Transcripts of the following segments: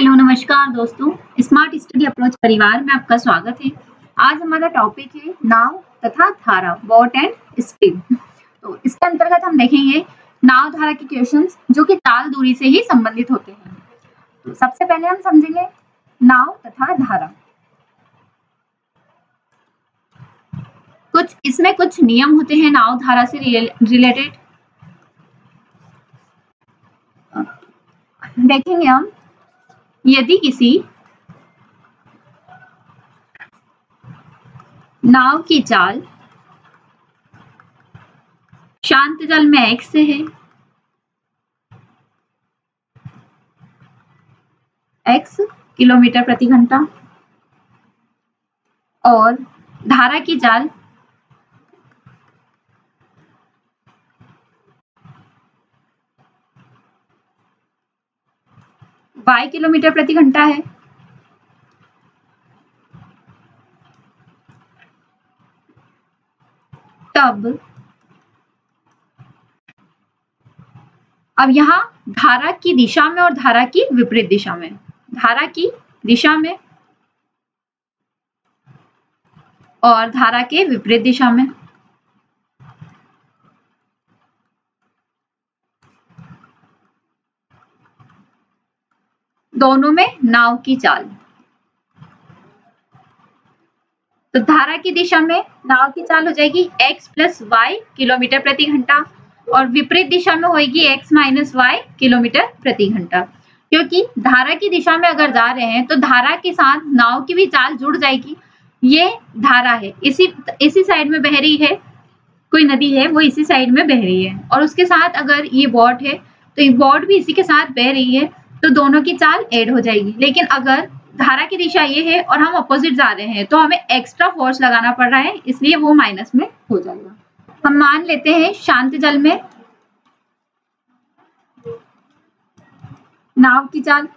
Hello नमस्कार दोस्तों, smart study approach परिवार में आपका स्वागत है। आज हमारा टॉपिक है नाव तथा धारा, बोट एंड स्ट्रीम। तो इसके अंतर्गत हम देखेंगे नाव धारा के क्वेश्चंस जो कि ताल दूरी से ही संबंधित होते हैं। तो सबसे पहले हम समझेंगे नाव तथा धारा। इसमें कुछ नियम होते हैं नाव धारा से रिलेटेड। देखेंगे हम, यदि किसी नाव की चाल शांत जल में x से है, x किलोमीटर प्रति घंटा, और धारा की चाल y किलोमीटर प्रति घंटा है, तब अब यहाँ धारा की दिशा में और धारा की विपरीत दिशा में, धारा की दिशा में और धारा के विपरीत दिशा में, दोनों में नाव की चाल। तो धारा की दिशा में नाव की चाल हो जाएगी x प्लस वाई किलोमीटर प्रति घंटा और विपरीत दिशा में होगी x माइनस वाई किलोमीटर प्रति घंटा। क्योंकि धारा की दिशा में अगर जा रहे हैं तो धारा के साथ नाव की भी चाल जुड़ जाएगी। ये धारा है, इसी साइड में बह रही है, कोई नदी है वो इसी साइड में बह रही है, और उसके साथ अगर ये बोट है तो ये बोट भी इसी के साथ बह रही है, तो दोनों की चाल ऐड हो जाएगी। लेकिन अगर धारा की दिशा ये है और हम अपोजिट जा रहे हैं तो हमें एक्स्ट्रा फोर्स लगाना पड़ रहा है, इसलिए वो माइनस में हो जाएगा। हम मान लेते हैं शांत जल में नाव की चाल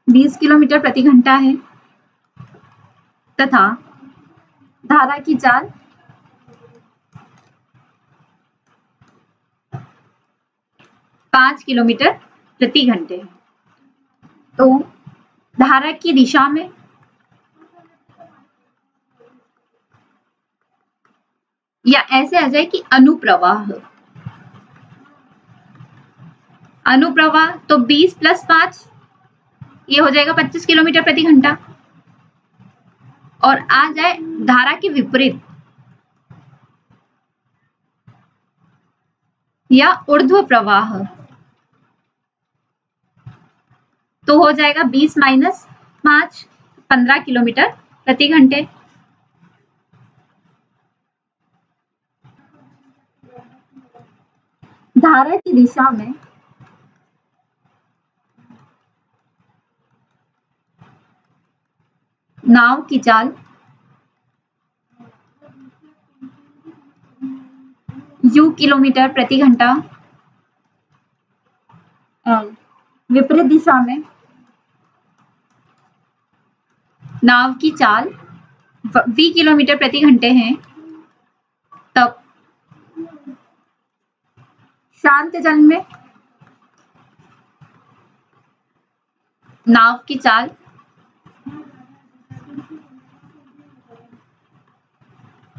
20 किलोमीटर प्रति घंटा है तथा धारा की चाल 5 किलोमीटर प्रति घंटे है। तो धारा की दिशा में या ऐसे आ जाए कि अनुप्रवाह तो 20 प्लस 5 ये हो जाएगा 25 किलोमीटर प्रति घंटा, और आ जाए धारा के विपरीत या ऊर्ध्व प्रवाह तो हो जाएगा 20 माइनस 5 15 किलोमीटर प्रति घंटे। धारा की दिशा में नाव की चाल u किलोमीटर प्रति घंटा, विपरीत दिशा में नाव की चाल v किलोमीटर प्रति घंटे है, तब शांत जल में नाव की चाल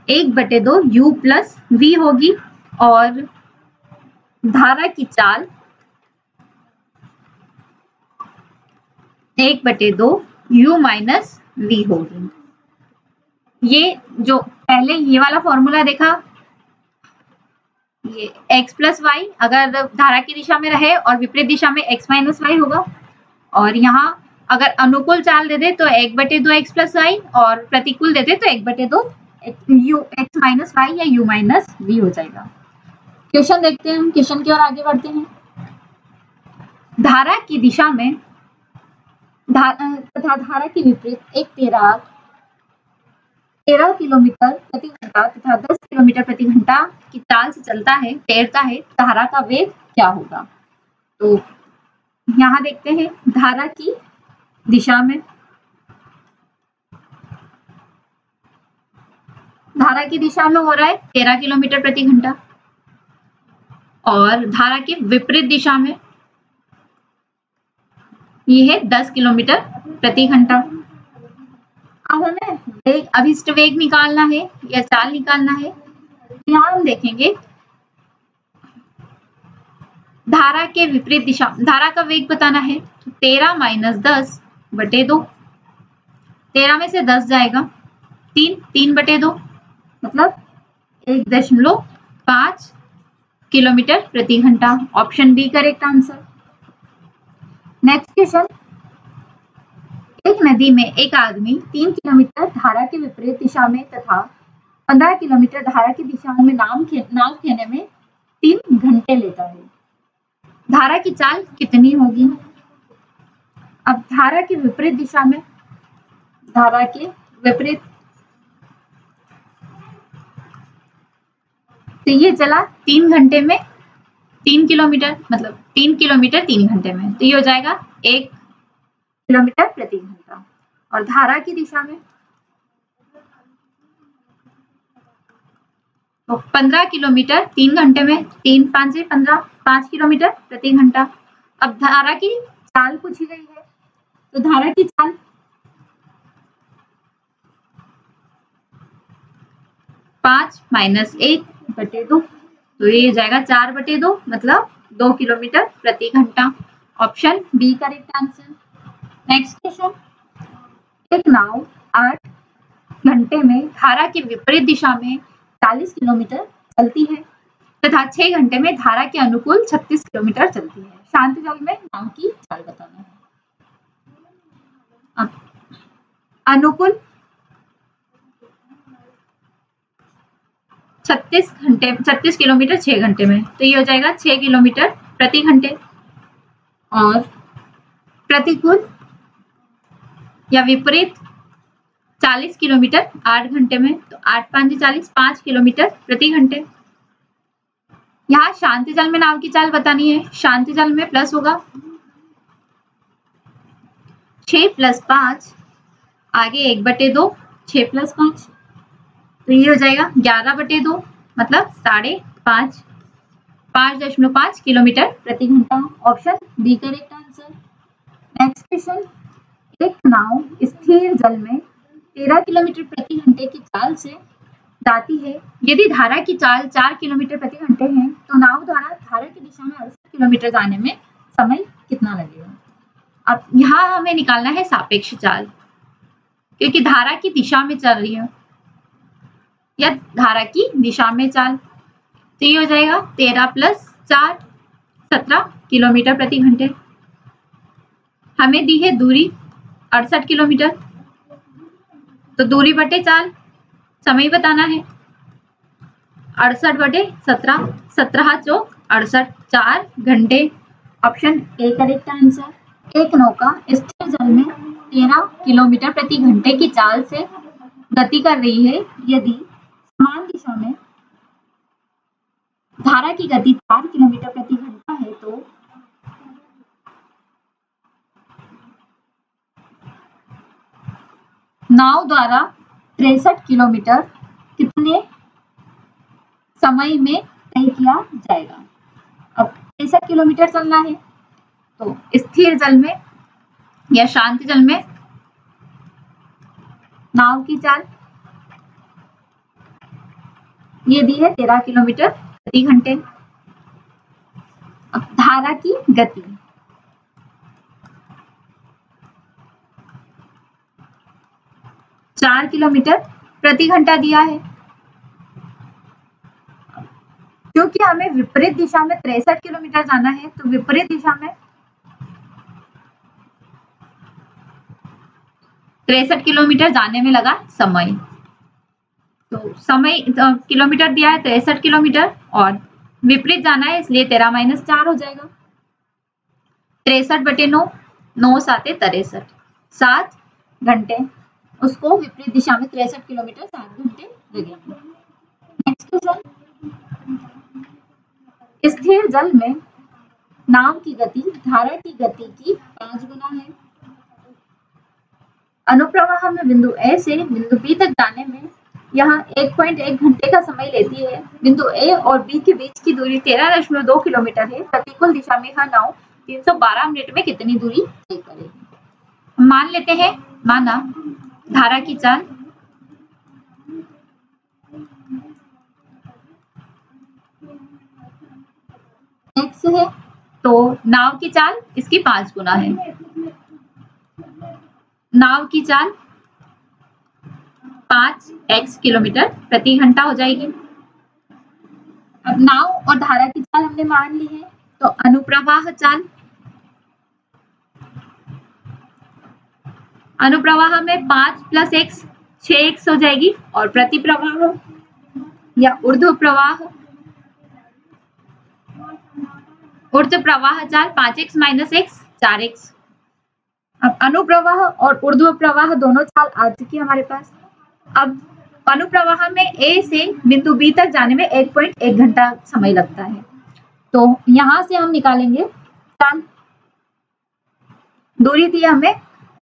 1/2 u प्लस v होगी, और धारा की चाल 1/2 u माइनस v होगी। ये जो पहले ये वाला फॉर्मूला देखा, ये x प्लस वाई अगर धारा की दिशा में रहे और विपरीत दिशा में x माइनस वाई होगा, और यहाँ अगर अनुकूल चाल दे दे तो 1/2 x प्लस वाई और प्रतिकूल दे दे तो 1/2 u x माइनस वाई या u माइनस v हो जाएगा। क्वेश्चन देखते हैं, हम क्वेश्चन की ओर आगे बढ़ते हैं। धारा की दिशा में तथा धारा के विपरीत एक तैराक 13 किलोमीटर प्रति घंटा तथा 10 किलोमीटर प्रति घंटा की चाल से चलता है, तैरता है, धारा का वेग क्या होगा? तो यहाँ देखते हैं धारा की दिशा में, धारा की दिशा में हो रहा है 13 किलोमीटर प्रति घंटा, और धारा के विपरीत दिशा में ये है 10 किलोमीटर प्रति घंटा। अब हमें वेग, अभिष्ट वेग निकालना है या चाल निकालना है। यहाँ हम देखेंगे धारा के विपरीत दिशा, धारा का वेग बताना है तो 13 माइनस 10 बटे 2। 13 में से 10 जाएगा 3 बटे 2 मतलब 1.5 किलोमीटर प्रति घंटा। Option B correct answer. Next question, एक नदी में एक आदमी 3 किलोमीटर धारा के विपरीत दिशा में तथा 15 किलोमीटर धारा की दिशा में नाव खेने में 3 घंटे लेता है। धारा की चाल कितनी होगी? अब धारा के विपरीत दिशा में, धारा के विपरीत, तो ये चला 3 घंटे में 3 किलोमीटर, मतलब 3 किलोमीटर 3 घंटे में, तो ये हो जाएगा 1 किलोमीटर प्रति घंटा। और धारा की दिशा में तो 15 किलोमीटर 3 घंटे में, 3 5 15, 5 किलोमीटर प्रति घंटा। अब धारा की चाल पूछी गई है, तो धारा की चाल पाँच माइनस 1 बटे 2, तो ये हो जाएगा 4 बटे 2 मतलब 2 किलोमीटर प्रति घंटा। Option B correct answer. Next question, एक नाव 8 घंटे में धारा के विपरीत दिशा में 40 किलोमीटर चलती है तथा 6 घंटे में धारा के अनुकूल 36 किलोमीटर चलती है। शांत जल में नाव की चाल बताना है। अनुकूल 36 किलोमीटर 6 घंटे में, तो ये हो जाएगा 6 किलोमीटर प्रति घंटे। और प्रतिकूल या विपरीत 40 किलोमीटर 8 घंटे में, तो 8 5 40, 5 किलोमीटर प्रति घंटे। यहाँ शांति जल में नाव की चाल बतानी है। शांति जल में प्लस होगा 6 + 5, आगे 1 बटे 2, 6 + 5, तो ये हो जाएगा 11 बटे 2 मतलब 5.5, 5.5 किलोमीटर प्रति घंटा। Option B correct answer. Next question, एक नाव स्थिर जल में 13 किलोमीटर प्रति घंटे की चाल से जाती है। यदि धारा की चाल 4 किलोमीटर प्रति घंटे है तो नाव द्वारा धारा की दिशा में 68 किलोमीटर जाने में समय कितना लगेगा? अब यहाँ हमें निकालना है सापेक्ष चाल, क्योंकि धारा की दिशा में चल रही है या धारा की दिशा में चाल, तो ये हो जाएगा 13 + 4 17 किलोमीटर प्रति घंटे। हमें दी है दूरी 68 किलोमीटर, तो दूरी बटे चाल समय बताना है। 68 बटे 17, 17 चौक 68, 4 घंटे। Option A correct answer. एक नौका स्थिर जल में 13 किलोमीटर प्रति घंटे की चाल से गति कर रही है। यदि समान दिशा में धारा की गति 4 किलोमीटर प्रति घंटा है तो नाव द्वारा 63 किलोमीटर कितने समय में तय किया जाएगा? अब 63 किलोमीटर चलना है तो स्थिर जल में या शांत जल में नाव की चाल ये दी है 13 किलोमीटर प्रति घंटे। अब धारा की गति 4 किलोमीटर प्रति घंटा दिया है। क्योंकि हमें विपरीत दिशा में 63 किलोमीटर जाना है तो विपरीत दिशा में 63 किलोमीटर जाने में लगा समय, तो समय किलोमीटर दिया है 63 किलोमीटर और विपरीत जाना है इसलिए 13 - 4 हो जाएगा। 63 बटे 9, 9 7 63, 7 घंटे। उसको विपरीत दिशा में 63 किलोमीटर 7 घंटे लगेंगे। नेक्स्ट क्वेश्चन, स्थिर जल में नाव की गति धारा की गति की 5 गुना है। अनुप्रवाह में बिंदु ए से बिंदु बी तक जाने में यहाँ 1.1 घंटे का समय लेती है। बिंदु ए और बी के बीच की दूरी 13.2 किलोमीटर है। प्रतिकूल दिशा में यह नाव 312 मिनट में कितनी दूरी तय करेगी? मान लेते हैं, माना धारा की चाल x है, तो नाव की चाल इसकी 5 गुना है। नाव की चाल 5x किलोमीटर प्रति घंटा हो जाएगी। अब नाव और धारा की चाल हमने मान ली है, तो अनुप्रवाह चाल, अनुप्रवाह में 5 + x 6x हो जाएगी, और प्रति प्रवाह या ऊर्ध्व प्रवाह, ऊर्ध्व प्रवाह चाल 5x - x 4x। अब अनुप्रवाह और ऊर्ध्व प्रवाह दोनों चाल आ चुकी है हमारे पास। अब अनुप्रवाह में A से बिंदु B तक जाने में 1.1 घंटा समय लगता है, तो यहां से हम निकालेंगे चाल। दूरी दी हमें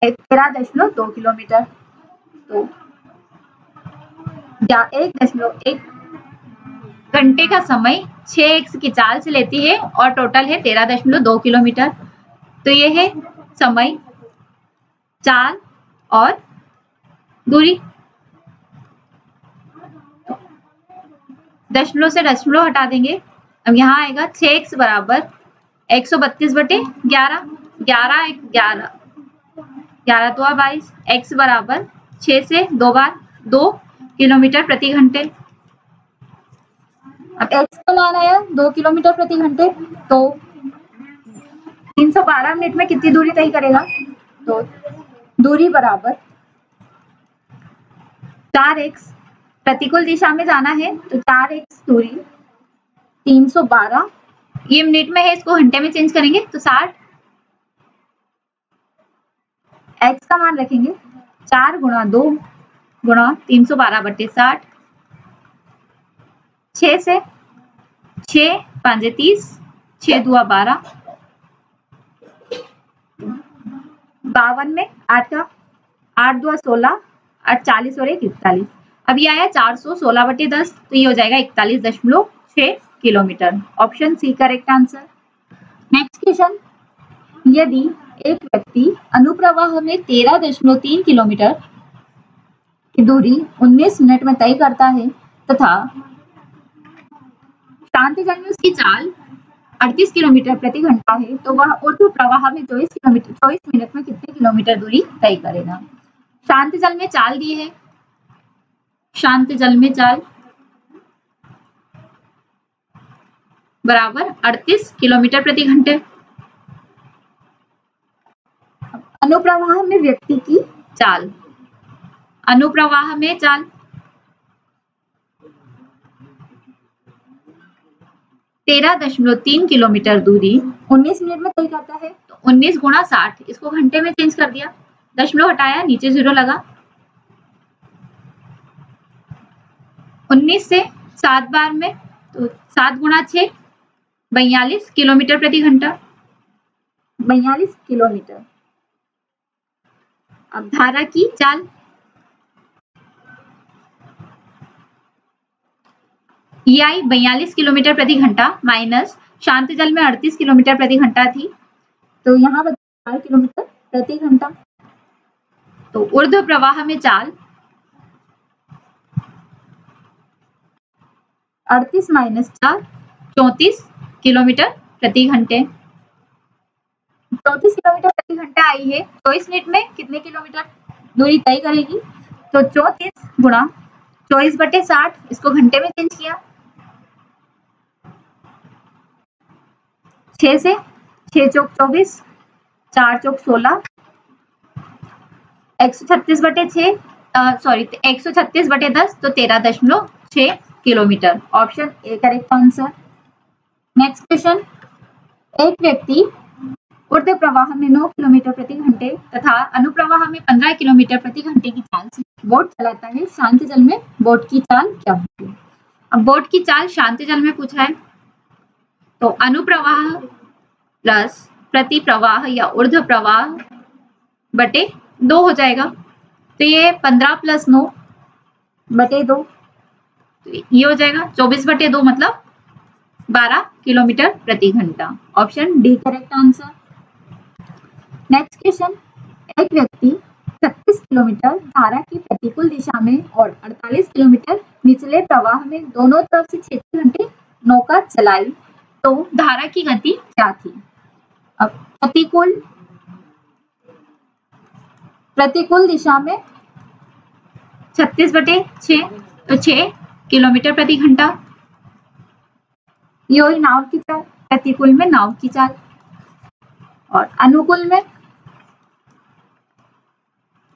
13.2 किलोमीटर, तो 1.1 घंटे का समय 6x की चाल से लेती है और टोटल है 13.2 किलोमीटर। तो ये है समय, चाल और दूरी। दशमलव से दशमलव हटा देंगे। अब यहाँ आएगा 6x बराबर 132/11, 11 11 11 2 22, x बराबर 6 से 2 बार 2 किलोमीटर प्रति घंटे। अब x का मान आया 2 किलोमीटर प्रति घंटे, तो 312 मिनट में कितनी दूरी तय करेगा? तो दूरी बराबर 4x, प्रतिकूल दिशा में जाना है तो 4x दूरी 312, ये मिनट में है, इसको घंटे में चेंज करेंगे तो 60। x का मान रखेंगे 4 गुणा 2 गुणा 312/60, 6 से 6 5 30, 6 2 12, 52 में 8 का 8 2 16, 8 40 और 1 41। अब ये आया 416/10, तो ये हो जाएगा 41.6 kilometre. Option C correct answer. Next question, यदि एक व्यक्ति अनुप्रवाह में 13.3 किलोमीटर की दूरी 19 मिनट में तय करता है तथा शांत जल में उसकी चाल 38 किलोमीटर प्रति घंटा है, तो वह ऊर्ध्व प्रवाह में 24 मिनट में कितने किलोमीटर दूरी तय करेगा? शांत जल में चाल दी है, शांत जल में चाल बराबर 38 किलोमीटर प्रति घंटे। अनुप्रवाह में व्यक्ति की चाल, अनुप्रवाह में चाल 13.3 किलोमीटर दूरी 19 मिनट में तय करता है, तो 19 गुणा 60, इसको घंटे में चेंज कर दिया, दशमलव हटाया, नीचे 0 लगा। 19 से 7 बार में, तो 7 गुणा 6 42 किलोमीटर प्रति घंटा, 42 किलोमीटर। अब धारा की चाल, ये आई 42 किलोमीटर प्रति घंटा माइनस शांत जल में 38 किलोमीटर प्रति घंटा थी, तो यहाँ 4 किलोमीटर प्रति घंटा। तो ऊर्ध्व प्रवाह में चाल 38 - 4 34 किलोमीटर प्रति घंटे। 34 किलोमीटर प्रति घंटा आई है, 24 मिनट में कितने किलोमीटर दूरी तय करेगी? तो 34 गुणा 24/60, इसको घंटे में चेंज किया, 6 से 6 चौक 24, 4 चौक 16, 136/6 सॉरी 136/10, तो 13.6 kilometre. Option A correct answer. Next question, एक व्यक्ति ऊर्ध्व प्रवाह में 9 किलोमीटर प्रति घंटे तथा अनुप्रवाह में 15 किलोमीटर प्रति घंटे की चाल से बोट चलाता है, शांत जल में बोट की चाल क्या होगी? अब बोट की चाल शांत जल में पूछा है, तो अनुप्रवाह प्लस प्रति प्रवाह या ऊर्ध्व प्रवाह बटे 2 हो जाएगा, तो ये 15 + 9 बटे 2, तो ये हो जाएगा 24/2 मतलब 12 किलोमीटर प्रति घंटा। Option D correct answer. Next question, एक व्यक्ति 36 किलोमीटर धारा की प्रतिकूल दिशा में और 48 किलोमीटर निचले प्रवाह में दोनों तरफ से 6 घंटे नौका चलाई, तो धारा की गति क्या थी? अब प्रतिकूल दिशा में 36/6 तो 6 किलोमीटर प्रति घंटा। ये हुई नाव की चाल, प्रतिकूल में नाव की चाल, और अनुकूल में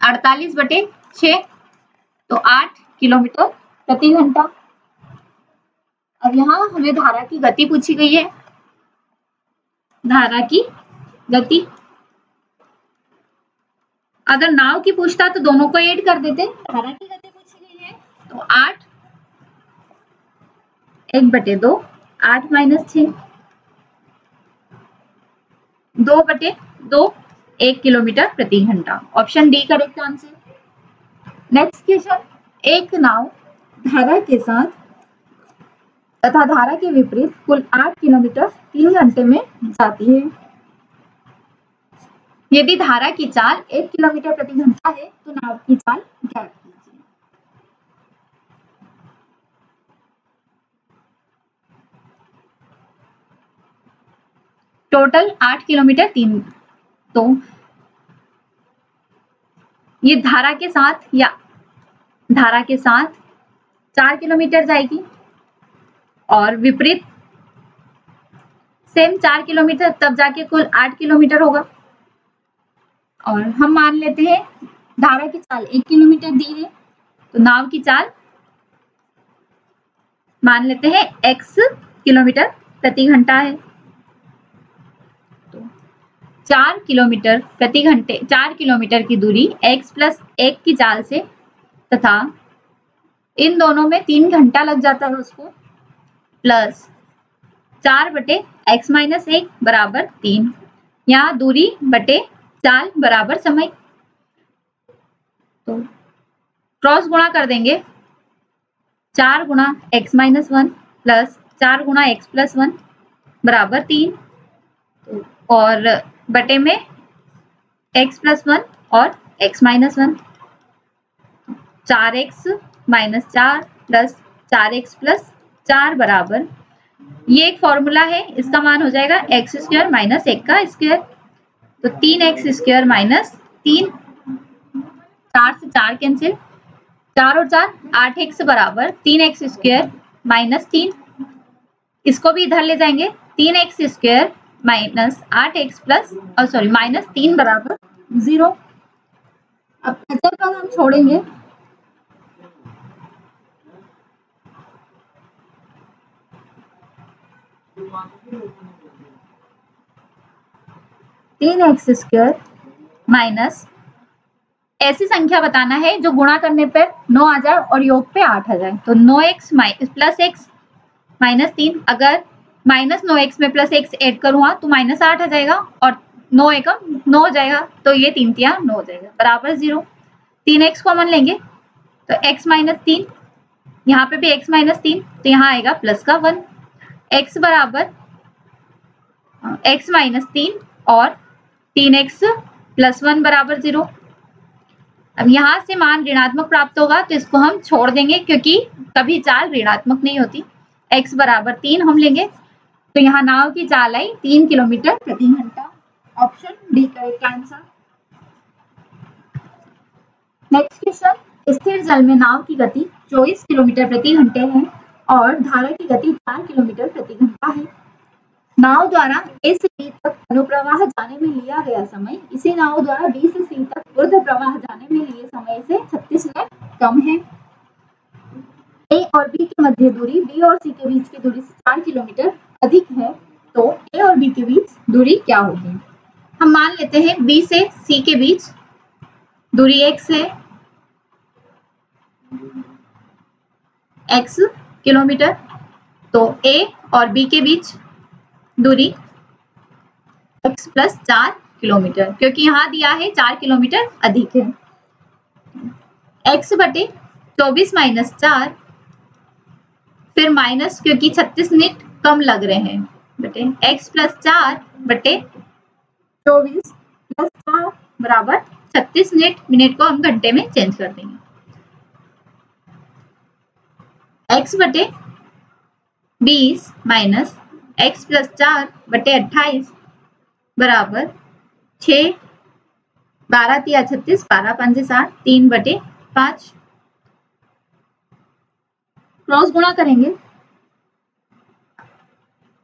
48/6 तो 8 किलोमीटर प्रति घंटा। अब यहाँ हमें धारा की गति पूछी गई है। धारा की गति, अगर नाव की पूछता तो दोनों को ऐड कर देते। धारा की गति पूछी गई है तो 8 1/2, 8 - 6 2/2, 1 किलोमीटर प्रति घंटा। Option D correct answer. Next question, एक नाव धारा के साथ तथा धारा के विपरीत कुल 8 किलोमीटर 3 घंटे में जाती है। यदि धारा की चाल 1 किलोमीटर प्रति घंटा है तो नाव की चाल ज्ञात कीजिए। टोटल 8 किलोमीटर 3, तो ये धारा के साथ 4 किलोमीटर जाएगी और विपरीत सेम 4 किलोमीटर, तब जाके कुल 8 किलोमीटर होगा। और हम मान लेते हैं धारा की चाल 1 किलोमीटर दी है तो नाव की चाल मान लेते हैं x किलोमीटर प्रति घंटा है। तो 4 किलोमीटर प्रति घंटे, 4 किलोमीटर की दूरी x + 1 की चाल से, तथा इन दोनों में 3 घंटा लग जाता है उसको, प्लस 4/x - 1 बराबर 3। यहाँ दूरी बटे चाल बराबर समय, तो क्रॉस गुणा कर देंगे। 4 × x - 1 प्लस 4 × x + 1 बराबर 3, और बटे में x + 1 और x - 1, 4x - 4 प्लस 4x + 4 बराबर, ये एक फॉर्मूला है, इसका मान हो जाएगा x² - 1 का स्क्वायर, तो 3x² - 3, 4 से 4 कैंसिल, 4 और 4 8x बराबर 3x² - 3, इसको भी इधर ले जाएंगे, 3x² - 8x -3 बराबर 0। अब अचर पद हम छोड़ेंगे, तीन x² माइनस, ऐसी संख्या बताना है जो गुणा करने पर 9 आ जाए और योग पे 8 आ जाए, तो 9x + x - 3, अगर -9x में +x ऐड करूंगा तो -8 आ जाएगा और 9 एकम 9 हो जाएगा, तो ये 3 तिया 9 हो जाएगा बराबर 0। 3x कॉमन लेंगे तो x - 3, यहाँ पे भी x - 3, तो यहाँ आएगा प्लस का 1, x बराबर x - 3 और 3x + 1 बराबर 0। अब यहाँ से मान ऋणात्मक प्राप्त होगा तो इसको हम छोड़ देंगे क्योंकि कभी चाल ऋणात्मक नहीं होती। x बराबर 3 हम लेंगे, तो यहाँ नाव की चाल आई 3 किलोमीटर प्रति घंटा। Option D correct answer. Next question, स्थिर जल में नाव की गति 24 किलोमीटर प्रति घंटे है और धारा की गति 4 किलोमीटर प्रति घंटा है। नाव द्वारा A से B तक अनुप्रवाह जाने में लिया गया समय इसी नाव द्वारा B से C तक ऊर्ध्व प्रवाह जाने में लिए समय से 36 मिनट कम है। A और B के मध्य दूरी B और C के बीच की दूरी से 4 किलोमीटर अधिक है, तो A और B के बीच दूरी क्या होगी? हम मान लेते हैं B से C के बीच दूरी x है, x किलोमीटर, तो A और B के बीच दूरी x + 4 किलोमीटर, क्योंकि यहाँ दिया है 4 किलोमीटर अधिक है। x बटे 24 माइनस 4, फिर माइनस क्योंकि 36 मिनट कम लग रहे हैं बटे x प्लस 4 बटे 24 प्लस 4 बराबर 36 मिनट को हम घंटे में चेंज कर देंगे। x बटे 20 माइनस x प्लस 4 बटे 28 बराबर 6, 12 तिया 36, 12 पंजे 60, 3 बटे 5। क्रॉस गुणा करेंगे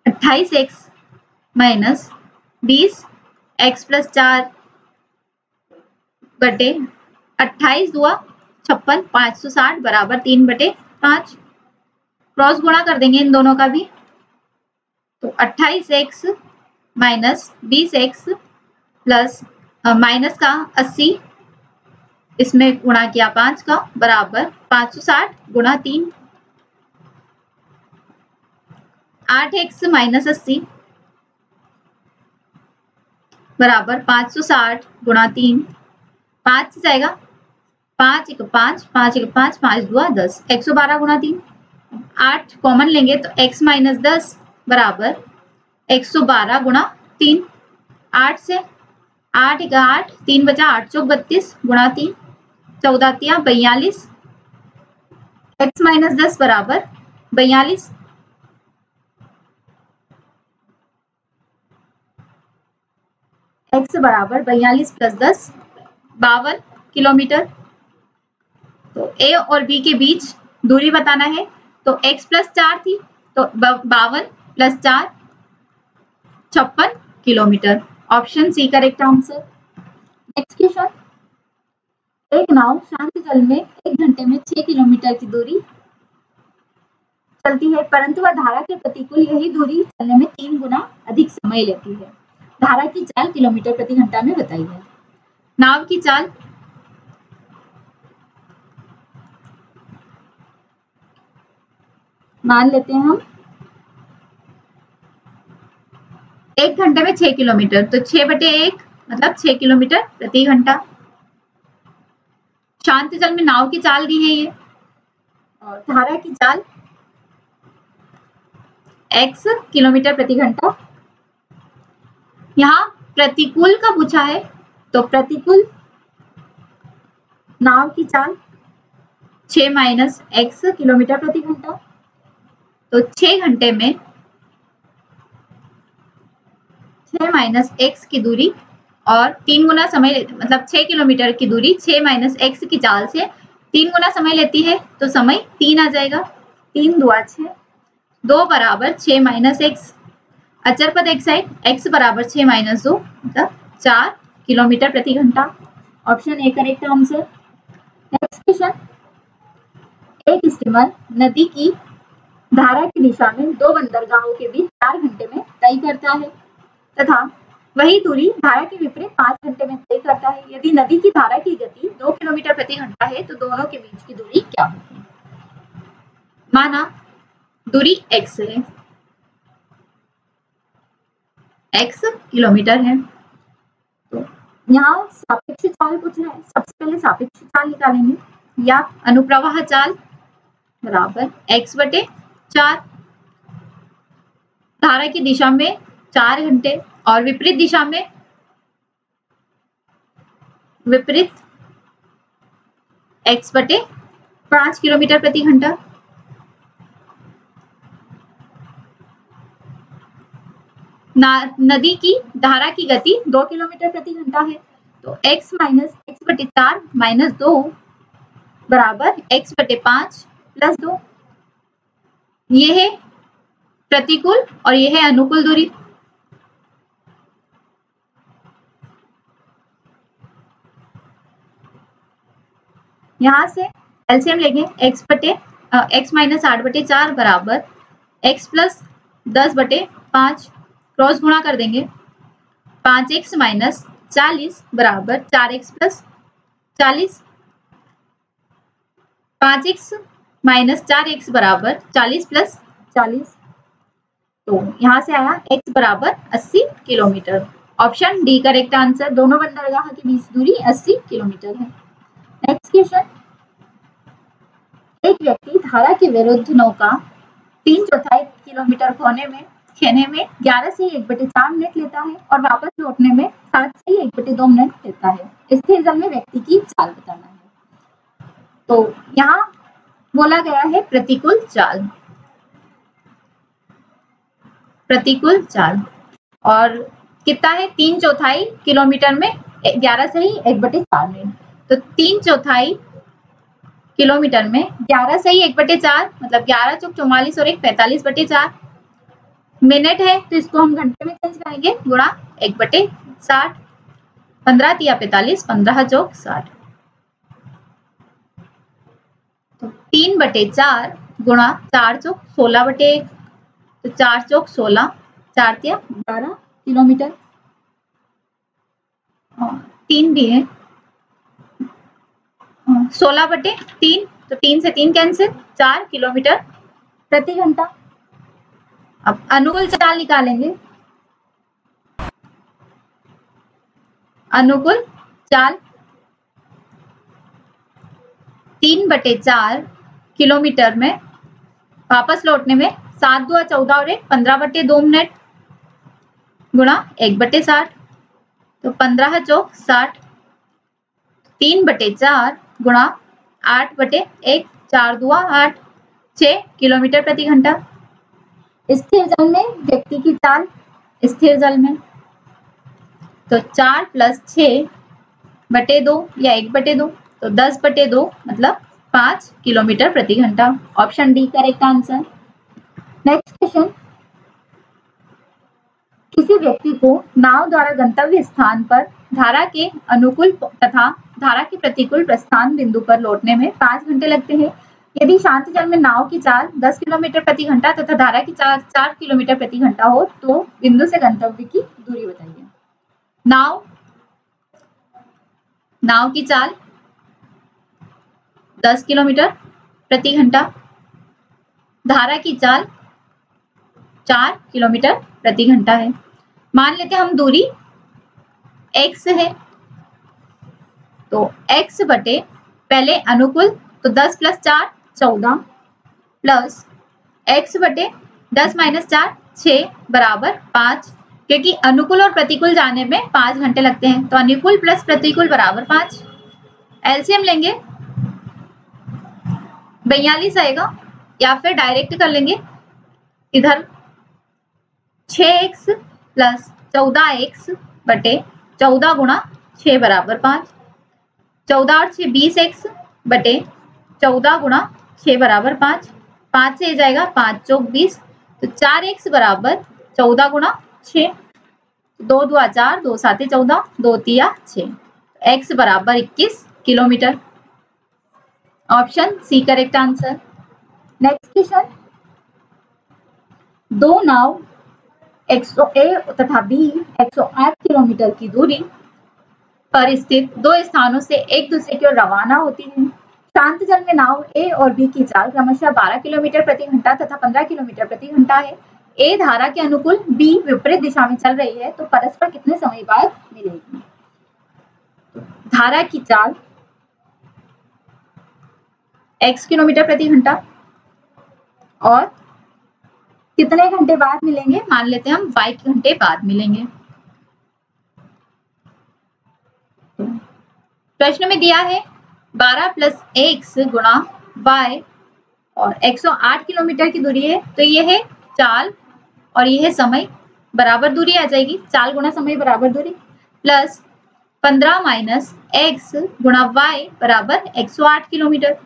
28x माइनस 20 x प्लस 4 बटे 28 दुआ 56, 560 बराबर 3 बटे 5। क्रॉस गुणा कर देंगे इन दोनों का भी, तो 28x minus 20x plus minus का 80 इसमें गुणा किया 5 का बराबर 560 गुणा 3, 8x माइनस 80 बराबर 560 गुणा 3, 5 से जाएगा 5 1 5, 5 1 5, 5 2 10, 112 गुणा 3, 8 कॉमन लेंगे तो x माइनस 10 बराबर 112 गुणा 3, 8 से 8 1 8, 3 बचा 8 चौक 32 गुणा 3, 14 तिया 42, x माइनस 10 बराबर 42, x बराबर 42 प्लस 10 52 किलोमीटर। तो a और b के बीच दूरी बताना है, तो x प्लस 4 थी तो 52 plus 4 56 kilometre. Option C correct answer. Next question, एक नाव शांत जल में 1 घंटे में 6 किलोमीटर की दूरी चलती है, परंतु वह धारा के प्रतिकूल यही दूरी चलने में 3 गुना अधिक समय लेती है। धारा की चाल किलोमीटर प्रति घंटा में बताई है। नाव की चाल मान लेते हैं हम 1 घंटे में 6 किलोमीटर, तो 6 बटे 1 मतलब 6 किलोमीटर प्रति घंटा। शांत जल में नाव की चाल दी है ये, और धारा की चाल x किलोमीटर प्रति घंटा। यहाँ प्रतिकूल का पूछा है, तो प्रतिकूल नाव की चाल 6 माइनस x किलोमीटर प्रति घंटा, तो 6 घंटे में 6 माइनस x की दूरी और 3 गुना समय, मतलब 6 किलोमीटर की दूरी 6 माइनस x की चाल से 3 गुना समय लेती है, तो समय 3 आ जाएगा। 3 दुआ 6, 2 बराबर 6 माइनस x, अचर पद एक साइड, x बराबर 6 माइनस 2 मतलब 4 किलोमीटर प्रति घंटा। Option A correct answer. Next question, एक स्टीमर नदी की धारा की दिशा में 2 बंदरगाहों के बीच 4 घंटे में तय करता है तथा वही दूरी धारा के विपरीत 5 घंटे में तय करता है। यदि नदी की धारा की गति 2 किलोमीटर प्रति घंटा है, तो दोनों के बीच की दूरी क्या होगी? माना दूरी x है, x किलोमीटर है, तो यहाँ सापेक्ष चाल पूछ रहा है। सबसे पहले सापेक्ष चाल निकालेंगे, या अनुप्रवाह चाल बराबर x बटे 4, धारा की दिशा में 4 घंटे और विपरीत दिशा में विपरीत x बटे 5 किलोमीटर प्रति घंटा। नदी की धारा की गति 2 किलोमीटर प्रति घंटा है, तो x माइनस x बटे 4 माइनस 2 बराबर x बटे 5 प्लस 2। ये है प्रतिकूल और ये है अनुकूल दूरी। यहां से एलसीएम लेंगे, x माइनस 8 बटे 4 बराबर x प्लस 10 बटे 5, क्रॉस गुणा कर देंगे, 5x माइनस 40 बराबर 4x plus 40, 5x minus 4x बराबर 40 प्लस 40, तो यहाँ से आया x बराबर 80 kilometre. Option D correct answer. दोनों बंदरगाह के बीच दूरी 80 किलोमीटर है। नेक्स्ट क्वेश्चन, एक व्यक्ति धारा के विरुद्ध नौका 3/4 किलोमीटर खेने में 11 से 1/4 मिनट लेता है और वापस लौटने में 7 से 1/2 मिनट लेता है। स्थिर जल में व्यक्ति की चाल बताना है। तो यहाँ बोला गया है प्रतिकूल चाल, प्रतिकूल चाल, और कितना है 3/4 किलोमीटर में 11 से 1/4 मिनट। तो 3/4 किलोमीटर में 11 से 1/4 मतलब 11 चौक 44 और 1 45/4 मिनट है, तो इसको हम घंटे में चेंज करेंगे गुणा 1/60, 15 तिया 45, 15 चौक 60, तो 3/4 गुणा 4 चौक 16/1, तो 4 चौक 16, 4 तिया 12 किलोमीटर, 3 भी है 16/3, तो 3 से 3 कैंसिल, 4 किलोमीटर प्रति घंटा। अब अनुकूल चाल निकालेंगे। अनुकूल चाल 3/4 किलोमीटर में वापस लौटने में 7 2 14 और 1 15/2 मिनट गुणा 1/60, तो 15 चौक 60, 3/4 गुणा 8/1, 4 2 8, 6 किलोमीटर प्रति घंटा। स्थिर जल में व्यक्ति की चाल, स्थिर जल में तो 4 + 6/2 या 1/2, तो 10/2 मतलब 5 किलोमीटर प्रति घंटा। Option D correct answer. Next question, किसी व्यक्ति को नाव द्वारा गंतव्य स्थान पर धारा के अनुकूल तथा धारा के प्रतिकूल प्रस्थान बिंदु पर लौटने में 5 घंटे लगते हैं। यदि शांत जल में नाव की चाल 10 किलोमीटर प्रति घंटा तथा धारा की चाल 4 किलोमीटर प्रति घंटा हो तो बिंदु से गंतव्य की दूरी बताइए। नाव की चाल 10 किलोमीटर प्रति घंटा, धारा की चाल 4 किलोमीटर प्रति घंटा है। मान लेते हैं हम दूरी x है, तो x बटे पहले अनुकूल तो 10 + 4 14 प्लस x बटे 10 - 4 6 बराबर 5, क्योंकि अनुकूल और प्रतिकूल जाने में 5 घंटे लगते हैं, तो अनुकूल प्लस प्रतिकूल बराबर 5। एलसीएम लेंगे 42 आएगा, या फिर डायरेक्ट कर लेंगे इधर 6x + 14x बटे 14 गुणा 6 बराबर 5, 14 और 6 20x बटे 14 गुणा 6 बराबर 5, 5 से जाएगा 5 चौक 20, तो 4x बराबर 14 गुणा 6, 2 2 4, 2 7 14, 2 3 6, x बराबर 21 kilometre. Option C correct answer. Next question, दो नाव A तथा B 108 किलोमीटर की दूरी पर स्थित दो स्थानों से एक दूसरे की ओर रवाना होती है। शांत जल में नाव A और B की चाल क्रमशः 12 किलोमीटर प्रति घंटा तथा 15 किलोमीटर प्रति घंटा है। A धारा के अनुकूल, B विपरीत दिशा में चल रही है, तो परस्पर कितने समय बाद मिलेगी? धारा की चाल x किलोमीटर प्रति घंटा और कितने घंटे बाद मिलेंगे? मान लेते हैं हम y घंटे बाद मिलेंगे। प्रश्न में दिया है 12 + x गुणा y और 108 किलोमीटर की दूरी है, तो ये है चाल और ये है समय, बराबर दूरी आ जाएगी, चाल गुणा समय बराबर दूरी, प्लस 15 - x गुणा y बराबर 108 किलोमीटर।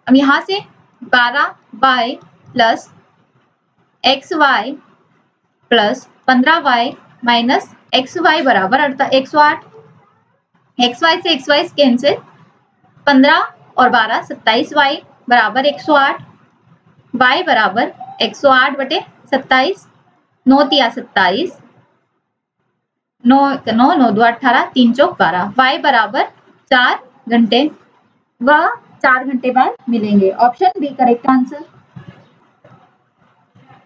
अब यहाँ से 12y + xy plus 15y minus xy बराबर 108, xy से xy कैंसिल, 15 और 12 27y बराबर 108, y बराबर 108 बटे 27, 9 तिया 27, 9 9 2 18, 3 चौक 12, y बराबर 4 घंटे, वह 4 घंटे बाद मिलेंगे। Option B correct answer.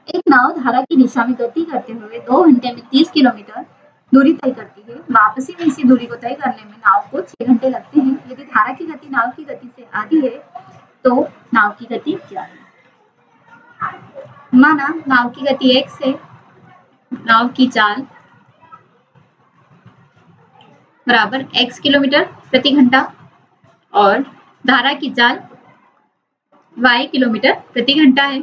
एक नाव धारा की दिशा में गति करते हुए 2 घंटे में 30 किलोमीटर दूरी तय करती है। वापसी में इसी दूरी को तय करने में नाव को 6 घंटे लगते हैं। यदि धारा की गति नाव की गति से आधी है तो नाव की गति क्या है? माना नाव की गति x है, नाव की चाल बराबर x किलोमीटर प्रति घंटा और धारा की चाल y किलोमीटर प्रति घंटा है।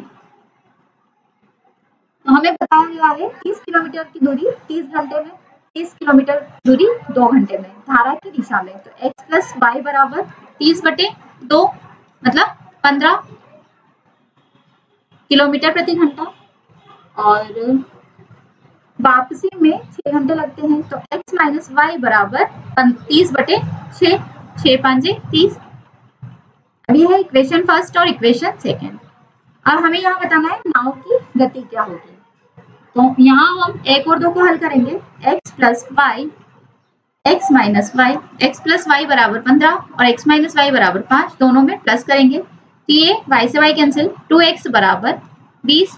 तो हमें बताया गया है 30 किलोमीटर की दूरी 30 घंटे में, 30 किलोमीटर दूरी 2 घंटे में धारा की दिशा में। तो x प्लस वाई बराबर 30/2 मतलब 15 किलोमीटर प्रति घंटा और वापसी में 6 घंटे लगते हैं। तो x माइनस वाई बराबर 30/6, 6 5 30। अब यह है इक्वेशन फर्स्ट और इक्वेशन सेकेंड। अब हमें यहाँ बताना है नाव की गति क्या होगी। तो यहाँ हम 1 और 2 को हल करेंगे। x plus Y, x minus Y, x plus Y बराबर 15 और x माइनस वाई बराबर 5, दोनों में प्लस करेंगे तो ये y से y कैंसिल, 2x बराबर 20।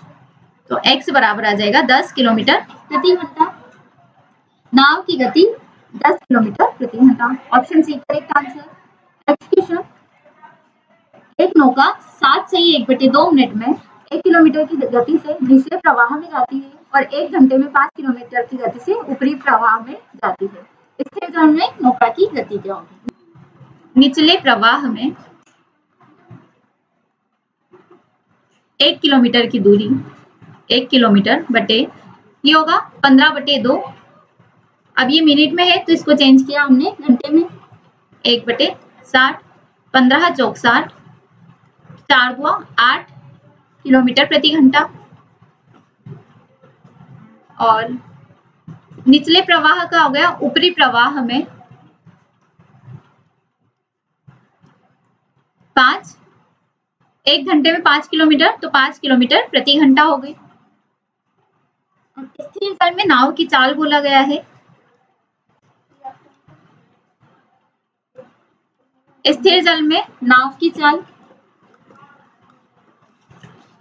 तो x बराबर आ जाएगा 10 किलोमीटर प्रति घंटा। नाव की गति 10 किलोमीटर प्रति घंटा। Option C correct answer. Next question, एक नौका 7 से 1/2 मिनट में 1 किलोमीटर की गति से निचले प्रवाह में जाती है और 1 घंटे में 5 किलोमीटर की गति से ऊपरी प्रवाह में जाती है। स्थिर जल में नौका की गति क्या होगी? निचले प्रवाह में 1 किलोमीटर की दूरी 1 किलोमीटर बटे ये होगा 15/2। अब ये मिनट में है तो इसको चेंज किया हमने घंटे में, 1/60, 15 चौक 60, 4 दुआ 8 किलोमीटर प्रति घंटा। और निचले प्रवाह का हो गया ऊपरी प्रवाह में 5, 1 घंटे में 5 किलोमीटर तो 5 किलोमीटर प्रति घंटा हो गई। स्थिर जल में नाव की चाल बोला गया है। स्थिर जल में नाव की चाल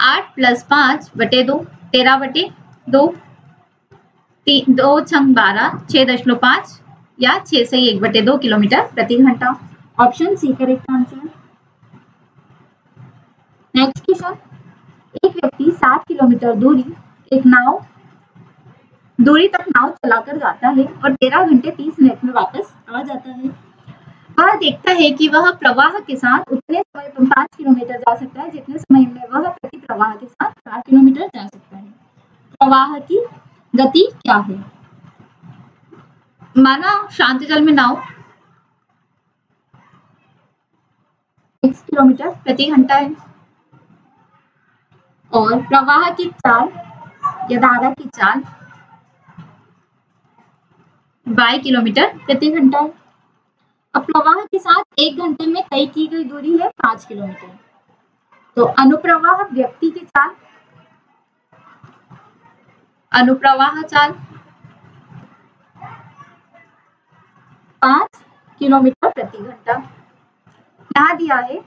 8 + 5/2, 13/2, 2 छंग 12, 6.5 या 6 से 1/2 किलोमीटर प्रति घंटा। Option C correct answer. Next question, एक व्यक्ति 7 किलोमीटर दूरी तक नाव चलाकर जाता है और 13 घंटे 30 मिनट में वापस आ जाता है। वह देखता है कि वह प्रवाह के साथ उतने समय पर 5 किलोमीटर जा सकता है जितने समय में वह प्रति प्रवाह के साथ 4 किलोमीटर जा सकता है। प्रवाह की गति क्या है? माना शांत जल में नाव 6 किलोमीटर प्रति घंटा है और प्रवाह की चाल या धारा की चाल 22 किलोमीटर प्रति घंटा है। अब प्रवाह के साथ 1 घंटे में तय की गई दूरी है 5 किलोमीटर। तो अनुप्रवाह व्यक्ति की चाल, अनुप्रवाह चाल 5 किलोमीटर प्रति घंटा। यहाँ दिया है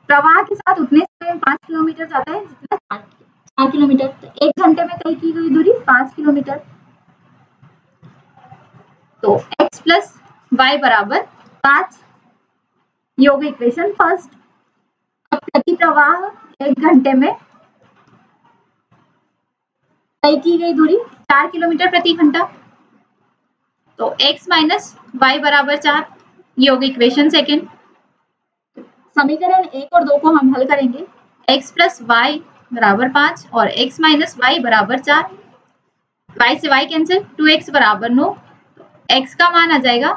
प्रवाह के साथ उतने समय में 5 किलोमीटर जाता है जितना 4 किलोमीटर। तो 1 घंटे में तय की गई दूरी 5 किलोमीटर। तो x प्लस वाई बराबर 5, ये होगी इक्वेशन फर्स्ट। अब प्रति प्रवाह 1 घंटे में तय की गई दूरी 4 किलोमीटर प्रति घंटा। तो x माइनस वाई बराबर 4, ये होगी इक्वेशन सेकेंड। समीकरण 1 और 2 को हम हल करेंगे। x प्लस वाई बराबर 5 और x माइनस वाई बराबर 4, y से y कैंसिल, 2x बराबर 9। x का मान आ जाएगा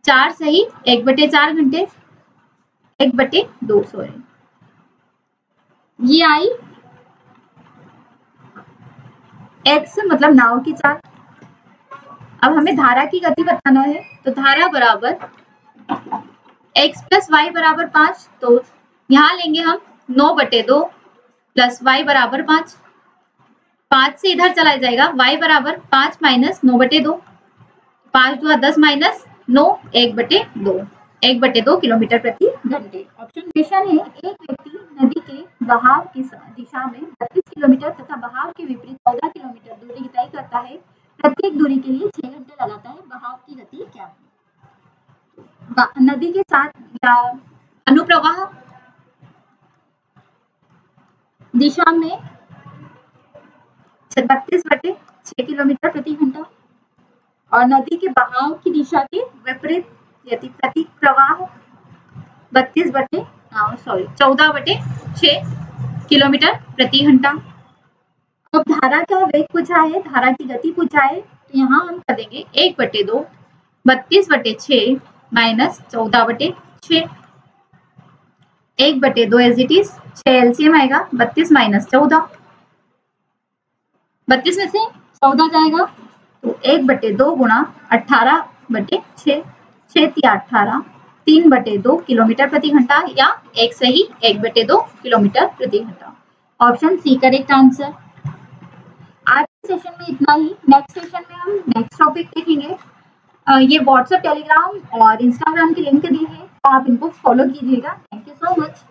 4 सही 1/4 घंटे, 1/2 सॉरी। ये आई x मतलब नाव की चाल। अब हमें धारा की गति बताना है। तो धारा बराबर x प्लस वाई बराबर 5, तो यहाँ लेंगे हम 9/2 प्लस y बराबर 5, 5 से इधर चला जाएगा, y बराबर 5 माइनस 9/2, 5 2 10 माइनस 9, 1/2, 1/2 किलोमीटर प्रति घंटे। ऑप्शन क्वेश्चन है, एक व्यक्ति नदी के बहाव की दिशा में 32 किलोमीटर तथा बहाव के विपरीत 14 किलोमीटर दूरी तय करता है। प्रत्येक दूरी के लिए 6 घंटे लगाता है। बहाव की गति क्या है? नदी के साथ या अनुप्रवाह दिशा में 32/6 किलोमीटर प्रति घंटा और नदी के बहाव की दिशा के विपरीत यदि प्रति प्रवाह 14/6 किलोमीटर प्रति घंटा। अब धारा का वेग पूछा है, धारा की गति पूछा है, तो यहाँ हम कर देंगे 1/2 32/6 minus 14/6 1/2 as it is 6 LCM आएगा 32 माइनस 14 32 में से 14 जाएगा तो 1/2 गुणा 18/6 6×18 3/2 किलोमीटर प्रति घंटा या एक सही 1/2 किलोमीटर प्रति घंटा। Option C correct answer. आज के सेशन में इतना ही। नेक्स्ट सेशन में हम नेक्स्ट टॉपिक देखेंगे। ये व्हाट्सएप, टेलीग्राम और इंस्टाग्राम की लिंक दी है, तो आप इनको फॉलो कीजिएगा। Thank you so much.